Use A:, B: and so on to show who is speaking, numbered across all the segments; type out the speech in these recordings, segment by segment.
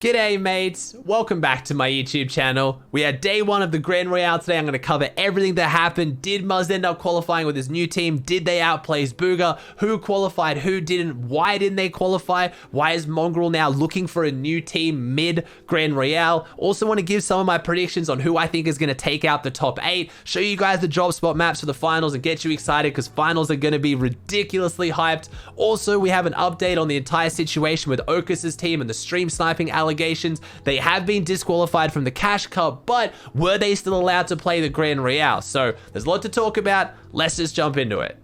A: G'day mates, welcome back to my YouTube channel. We had day one of the Grand Royale today. I'm going to cover everything that happened. Did Muzz end up qualifying with his new team? Did they outplace Bugha? Who qualified? Who didn't? Why didn't they qualify? Why is Mongraal now looking for a new team mid Grand Royale? Also want to give some of my predictions on who I think is going to take out the top 8. Show you guys the Dropspot maps for the finals and get you excited because finals are going to be ridiculously hyped. Also, we have an update on the entire situation with Okis' team and the stream sniping allegations. They have been disqualified from the Cash Cup, but were they still allowed to play the Grand Royale? So there's a lot to talk about. Let's just jump into it.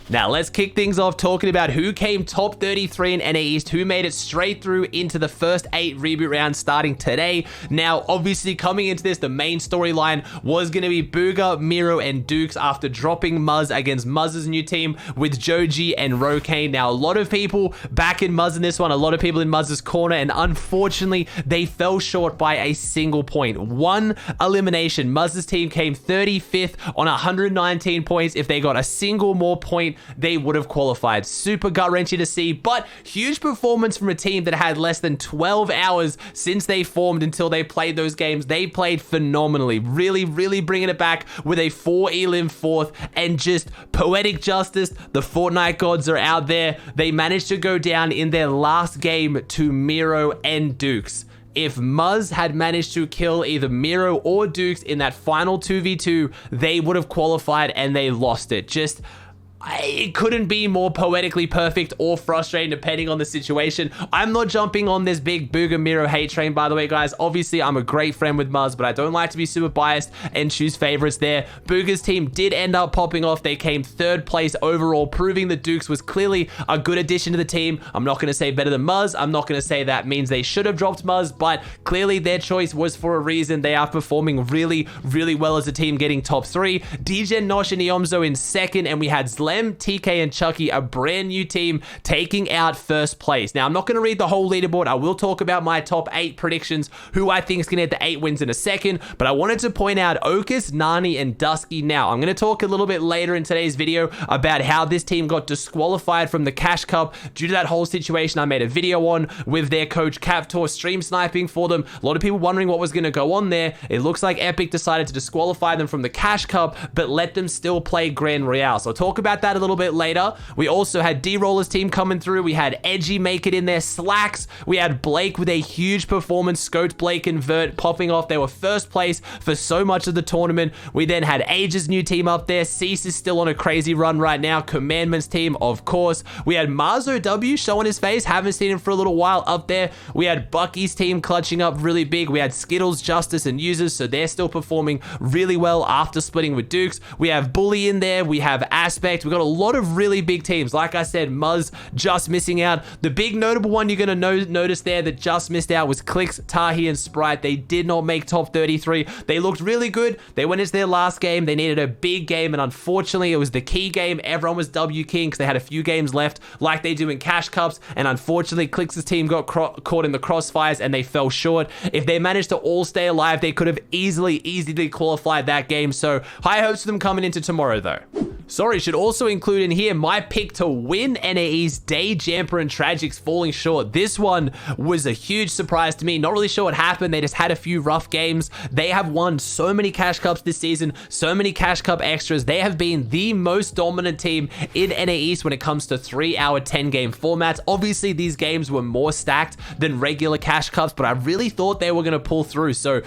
A: Now, let's kick things off talking about who came top 33 in NA East, who made it straight through into the first 8 reboot rounds starting today. Now, obviously, coming into this, the main storyline was going to be Bugha, Miro, and Dukes after dropping Muzz against Muzz's new team with Joji and Rokane. Now, a lot of people back in Muzz in this one, a lot of people in Muzz's corner, and unfortunately, they fell short by a single point. One elimination. Muzz's team came 35th on 119 points. If they got a single more point, they would have qualified. Super gut-wrenching to see, but huge performance from a team that had less than 12 hours since they formed until they played those games. They played phenomenally. Really bringing it back with a 4 elim 4th and just poetic justice. The Fortnite gods are out there. They managed to go down in their last game to Miro and Dukes. If Muzz had managed to kill either Miro or Dukes in that final 2v2, they would have qualified and they lost it. It couldn't be more poetically perfect or frustrating depending on the situation. I'm not jumping on this big Bugha Miro hate train, by the way, guys. Obviously, I'm a great friend with Muzz, but I don't like to be super biased and choose favorites there. Bugha's team did end up popping off. They came 3rd place overall, proving that Dukes was clearly a good addition to the team. I'm not going to say better than Muzz. I'm not going to say that means they should have dropped Muzz, but clearly their choice was for a reason. They are performing really well as a team, getting top 3. DJ, Nosh, and Iomzo in 2nd, and we had Zlem, TK, and Chucky, a brand new team, taking out 1st place. Now, I'm not going to read the whole leaderboard. I will talk about my top 8 predictions, who I think is going to get the 8 wins in a second, but I wanted to point out Okis, Nani, and Dusky now. I'm going to talk a little bit later in today's video about how this team got disqualified from the Cash Cup due to that whole situation I made a video on with their coach Captor stream sniping for them. A lot of people wondering what was going to go on there. It looks like Epic decided to disqualify them from the Cash Cup, but let them still play Grand Royale. So I'll talk about that a little bit later. We also had D-Roller's team coming through. We had Edgy make it in there, Slacks. We had Blake with a huge performance. Scoped, Blake, and Vert popping off. They were 1st place for so much of the tournament. We then had Age's new team up there. Cease is still on a crazy run right now. Commandment's team, of course. We had Marzo W showing his face. Haven't seen him for a little while up there. We had Bucky's team clutching up really big. We had Skittles, Justice, and Users, so they're still performing really well after splitting with Dukes. We have Bully in there. We have Aspect. We got a lot of really big teams. Like I said, Muzz just missing out. The big notable one you're going to notice there that just missed out was Clicks, Tahi, and Sprite. They did not make top 33. They looked really good. They went into their last game. They needed a big game, and unfortunately, it was the key game. Everyone was W king because they had a few games left like they do in Cash Cups, and unfortunately, Clicks' team got caught in the crossfires, and they fell short. If they managed to all stay alive, they could have easily qualified that game, so high hopes for them coming into tomorrow, though. Sorry, should also include in here my pick to win NAE's Deyy, Jamper, and Tragics falling short. This one was a huge surprise to me. Not really sure what happened. They just had a few rough games. They have won so many Cash Cups this season, so many Cash Cup extras. They have been the most dominant team in NA East when it comes to 3-hour 10-game formats. Obviously, these games were more stacked than regular Cash Cups, but I really thought they were going to pull through. So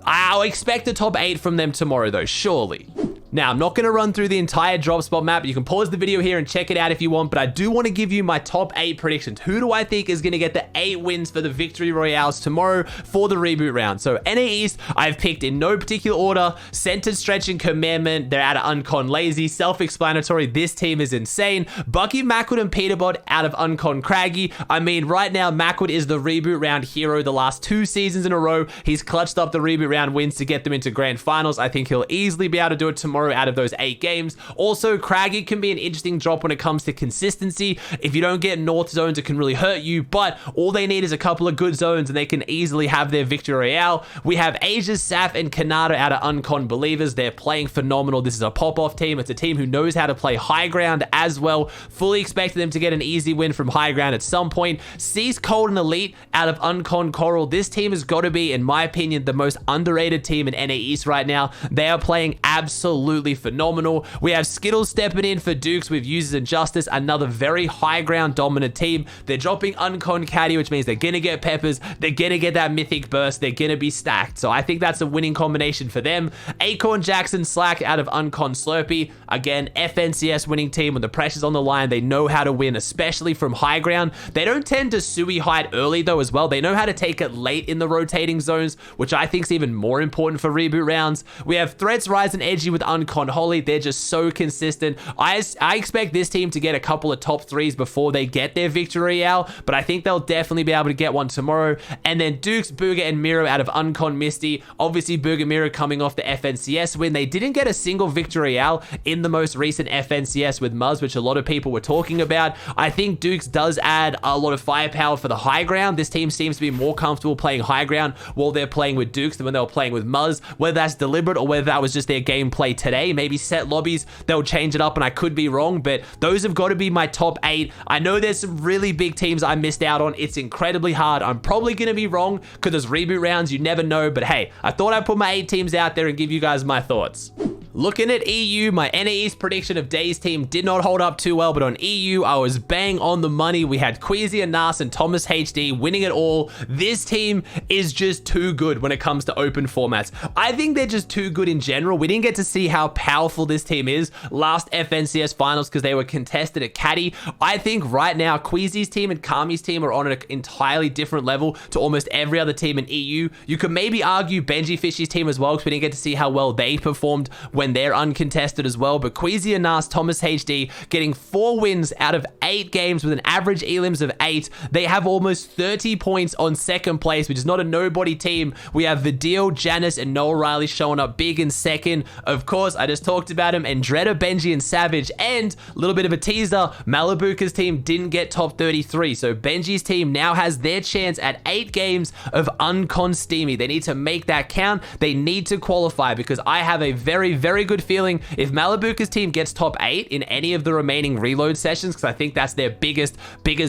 A: I'll expect a top 8 from them tomorrow, though, surely. Now, I'm not going to run through the entire Dropspot map. You can pause the video here and check it out if you want, but I do want to give you my top 8 predictions. Who do I think is going to get the 8 wins for the Victory Royales tomorrow for the reboot round? So, NA East, I've picked in no particular order. Centered, Stretch, and Commandment. They're out of Uncon Lazy. Self-explanatory. This team is insane. Bucky, Macwood, and Peterbot out of Uncon Craggy. I mean, right now, Macwood is the reboot round hero the last 2 seasons in a row. He's clutched up the reboot round wins to get them into grand finals. I think he'll easily be able to do it tomorrow tomorrow out of those 8 games. Also, Craggy can be an interesting drop when it comes to consistency. If you don't get North zones, it can really hurt you, but all they need is a couple of good zones and they can easily have their victory royale. We have Asia, Saf, and Kanata out of Uncon Believers. They're playing phenomenal. This is a pop-off team. It's a team who knows how to play high ground as well. Fully expected them to get an easy win from high ground at some point. Seas Cold and Elite out of Uncon Coral. This team has got to be, in my opinion, the most underrated team in NA East right now. They are playing absolutely phenomenal. We have Skittles stepping in for Dukes with Users and Justice, another very high ground dominant team. They're dropping Uncon Caddy, which means they're going to get Peppers. They're going to get that Mythic Burst. They're going to be stacked. So I think that's a winning combination for them. Acorn Jackson Slack out of Uncon Slurpee. Again, FNCS winning team. When the pressure's on the line, they know how to win, especially from high ground. They don't tend to Sui hide early though as well. They know how to take it late in the rotating zones, which I think is even more important for reboot rounds. We have Threats Rise and Edgy with Uncon Holly. They're just so consistent. I expect this team to get a couple of top 3s before they get their victory royale, but I think they'll definitely be able to get one tomorrow. And then Dukes, Bugha, and Miro out of Uncon Misty. Obviously, Bugha Miro coming off the FNCS win. They didn't get a single victory royale in the most recent FNCS with Muzz, which a lot of people were talking about. I think Dukes does add a lot of firepower for the high ground. This team seems to be more comfortable playing high ground while they're playing with Dukes than when they were playing with Muzz. Whether that's deliberate or whether that was just their gameplay today. Maybe set lobbies, they'll change it up, and I could be wrong, but those have got to be my top 8. I know there's some really big teams I missed out on. It's incredibly hard. I'm probably going to be wrong because there's reboot rounds. You never know, but hey, I thought I'd put my 8 teams out there and give you guys my thoughts. Looking at EU, my NA East prediction of Deyy's team did not hold up too well, but on EU, I was bang on the money. We had Queasy and Nas and Thomas HD winning it all. This team is just too good when it comes to open formats. I think they're just too good in general. We didn't get to see how powerful this team is last FNCS finals because they were contested at Caddy. I think right now, Queasy's team and Kami's team are on an entirely different level to almost every other team in EU. You could maybe argue Benji Fishy's team as well because we didn't get to see how well they performed when they're uncontested as well. But Queasy and Nas, Thomas HD getting 4 wins out of 8 games with an average elims of 8. They have almost 30 points on second place, which is not a nobody team. We have Vidil, Janice, and Noah Riley showing up big in second. Of course, I just talked about him, and Dredder, Benji, and Savage. And a little bit of a teaser, Malibuka's team didn't get top 33. So Benji's team now has their chance at 8 games of Uncon Steamy. They need to make that count. They need to qualify because I have a very, very good feeling if Malibuka's team gets top 8 in any of the remaining reload sessions, because I think that's their biggest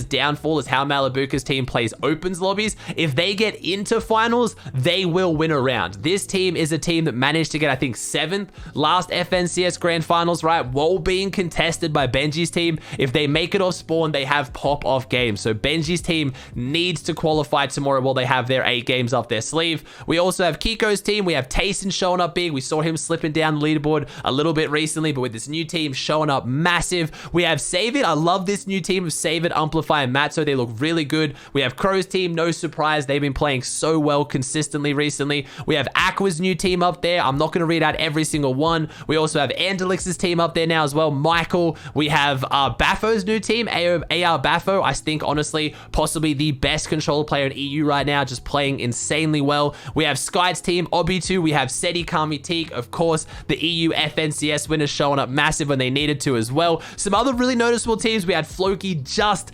A: downfall is how Malibuka's team plays opens lobbies. If they get into finals, they will win a round. This team is a team that managed to get, I think, 7th last FNCS Grand Finals, right, while being contested by Benji's team. If they make it off spawn, they have pop-off games. So Benji's team needs to qualify tomorrow while they have their 8 games up their sleeve. We also have Kiko's team. We have Tayson showing up big. We saw him slipping down the leaderboard a little bit recently, but with this new team showing up massive. We have Save It. I love this new team of Save It, Amplify, and Matzo. They look really good. We have Crow's team. No surprise. They've been playing so well consistently recently. We have Aqua's new team up there. I'm not going to read out every single one. We also have Andalix's team up there now as well. Michael. We have Baffo's new team, AR Baffo. I think, honestly, possibly the best controller player in EU right now, just playing insanely well. We have Sky's team, Obitu. We have Seti Kami Teak. Of course, the EU FNCS winners showing up massive when they needed to as well. Some other really noticeable teams, we had Floki just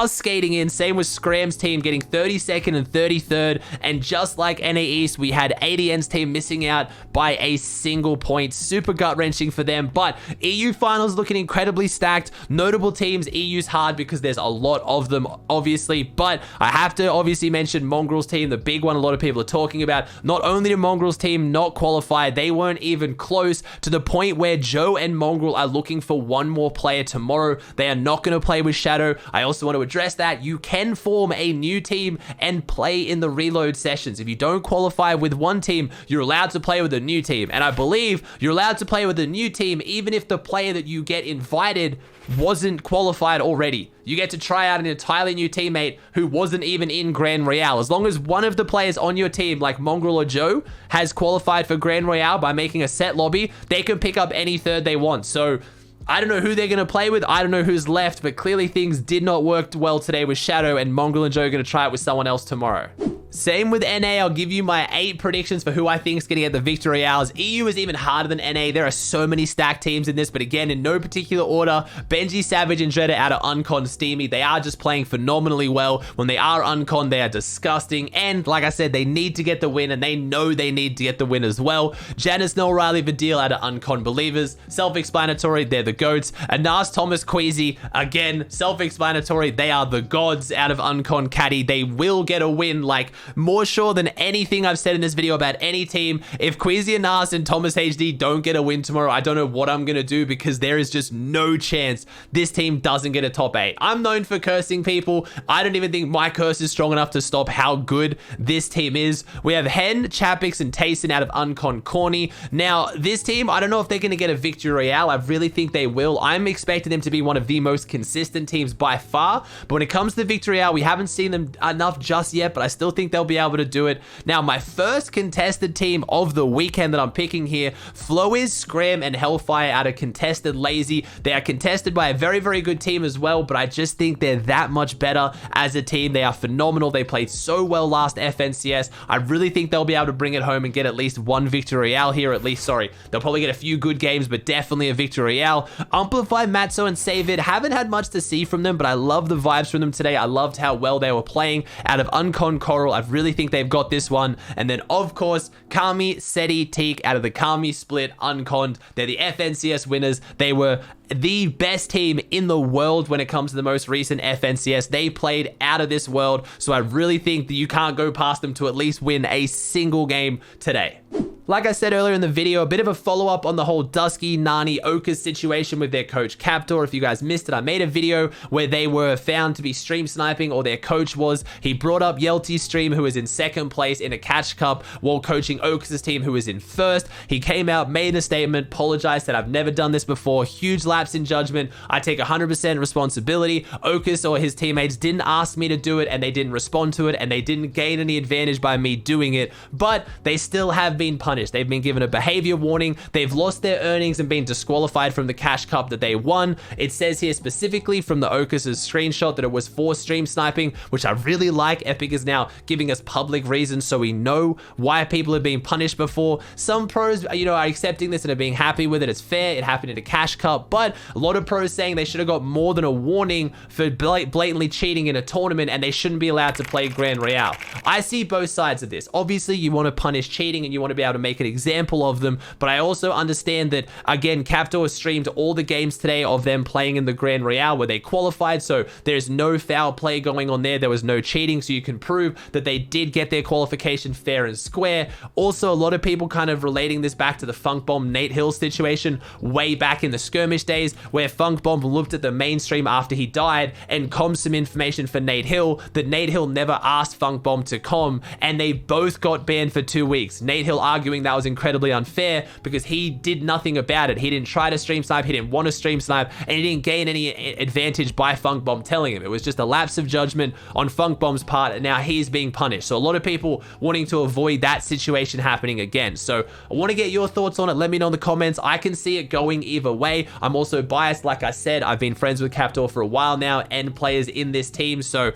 A: skating in. Same with Scram's team getting 32nd and 33rd. And just like NA East, we had ADN's team missing out by a single point. Super gut-wrenching for them. But EU finals looking incredibly stacked. Notable teams, EU's hard because there's a lot of them, obviously. But I have to obviously mention Mongraal's team, the big one a lot of people are talking about. Not only did Mongraal's team not qualify, they weren't even close to the point where Joe and Mongraal are looking for one more player tomorrow. They are not going to play with Shadow. I also want to address that. You can form a new team and play in the reload sessions. If you don't qualify with one team, you're allowed to play with a new team. And I believe you're allowed to play with a new team even if the player that you get invited wasn't qualified already. You get to try out an entirely new teammate who wasn't even in Grand Royale. As long as one of the players on your team, like Mongraal or Joe, has qualified for Grand Royale by making a set lobby, they can pick up any third they want. So I don't know who they're going to play with. I don't know who's left, but clearly things did not work well today with Shadow, and Mongraal and Joe are going to try it with someone else tomorrow. Same with NA, I'll give you my 8 predictions for who I think is going to get the victory hours. EU is even harder than NA. There are so many stacked teams in this, but again, in no particular order, Benji, Savage, and Jeddah out of Uncon Steamy. They are just playing phenomenally well. When they are Uncon, they are disgusting. And like I said, they need to get the win, and they know they need to get the win as well. Janice, Noel, Riley, Vidil out of Uncon Believers. Self-explanatory, they're the GOATs. Anas, Thomas, Queasy, again, self-explanatory. They are the gods out of Uncon Caddy. They will get a win, like, more sure than anything I've said in this video about any team. If Queasy, Anas, and Thomas HD don't get a win tomorrow, I don't know what I'm gonna do, because there is just no chance this team doesn't get a top 8. I'm known for cursing people. I don't even think my curse is strong enough to stop how good this team is. We have Hen, Chapix, and Tayson out of Uncon Corny. Now, this team, I don't know if they're gonna get a victory royale. I really think they will. I'm expecting them to be one of the most consistent teams by far, but when it comes to the victory royale, we haven't seen them enough just yet, but I still think they'll be able to do it. Now, my first contested team of the weekend that I'm picking here, Flowiz, Scram, and Hellfire out of Contested Lazy. They are contested by a very, very good team as well, but I just think they're that much better as a team. They are phenomenal. They played so well last FNCS. I really think they'll be able to bring it home and get at least one victory royale here. At least, sorry, they'll probably get a few good games, but definitely a victory royale. Amplify, Matzo, and Savid, haven't had much to see from them, but I love the vibes from them today. I loved how well they were playing out of Uncon Coral. I really think they've got this one. And then, of course, Kami, Seti, Teak out of the Kami split, Unconned. They're the FNCS winners. They were the best team in the world when it comes to the most recent FNCS. They played out of this world, so I really think that you can't go past them to at least win a single game today. Like I said earlier in the video, a bit of a follow-up on the whole Dusky, Nani, Okis situation with their coach Captor. If you guys missed it, I made a video where they were found to be stream sniping, or their coach was. He brought up Yelty's stream, who is in 2nd place in a catch cup, while coaching Okis' team, who is in 1st. He came out, made a statement, apologized, said, "I've never done this before. Huge lapse in judgment. I take 100% responsibility. Okis or his teammates didn't ask me to do it, and they didn't respond to it, and they didn't gain any advantage by me doing it, but they still have been punished. They've been given a behavior warning. They've lost their earnings and been disqualified from the cash cup that they won." It says here specifically from the Okis' screenshot that it was for stream sniping, which I really like. Epic is now giving us public reasons so we know why people have been punished before. Some pros, are accepting this and are being happy with it. It's fair. It happened in a cash cup, but a lot of pros saying they should have got more than a warning for blatantly cheating in a tournament, and they shouldn't be allowed to play Grand Royale. I see both sides of this. Obviously, you want to punish cheating and you want to be able to make an example of them, but I also understand that, again, Captor streamed all the games today of them playing in the Grand Royale where they qualified, so there's no foul play going on there. There was no cheating, so you can prove that they did get their qualification fair and square. Also, a lot of people kind of relating this back to the Funk Bomb Nate Hill situation way back in the skirmish days, where Funk Bomb looked at the mainstream after he died and commed some information for Nate Hill that Nate Hill never asked Funk Bomb to comm, and they both got banned for 2 weeks. Nate Hill arguing that was incredibly unfair because he did nothing about it. He didn't try to stream snipe, he didn't want to stream snipe, and he didn't gain any advantage by Funk Bomb telling him. It was just a lapse of judgment on Funk Bomb's part, and now he's being punished. So a lot of people wanting to avoid that situation happening again. So I want to get your thoughts on it. Let me know in the comments. I can see it going either way. I'm also biased. Like I said, I've been friends with Captor for a while now and players in this team, so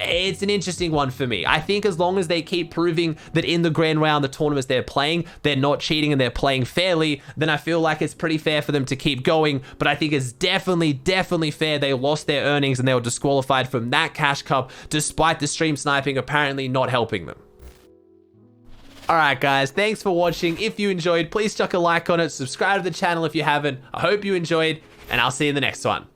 A: it's an interesting one for me. I think as long as they keep proving that in the Grand Round, the tournaments they're playing, they're not cheating and they're playing fairly, then I feel like it's pretty fair for them to keep going. But I think it's definitely fair they lost their earnings and they were disqualified from that cash cup despite the stream sniping apparently not helping them. Alright guys, thanks for watching. If you enjoyed, please chuck a like on it, subscribe to the channel if you haven't. I hope you enjoyed, and I'll see you in the next one.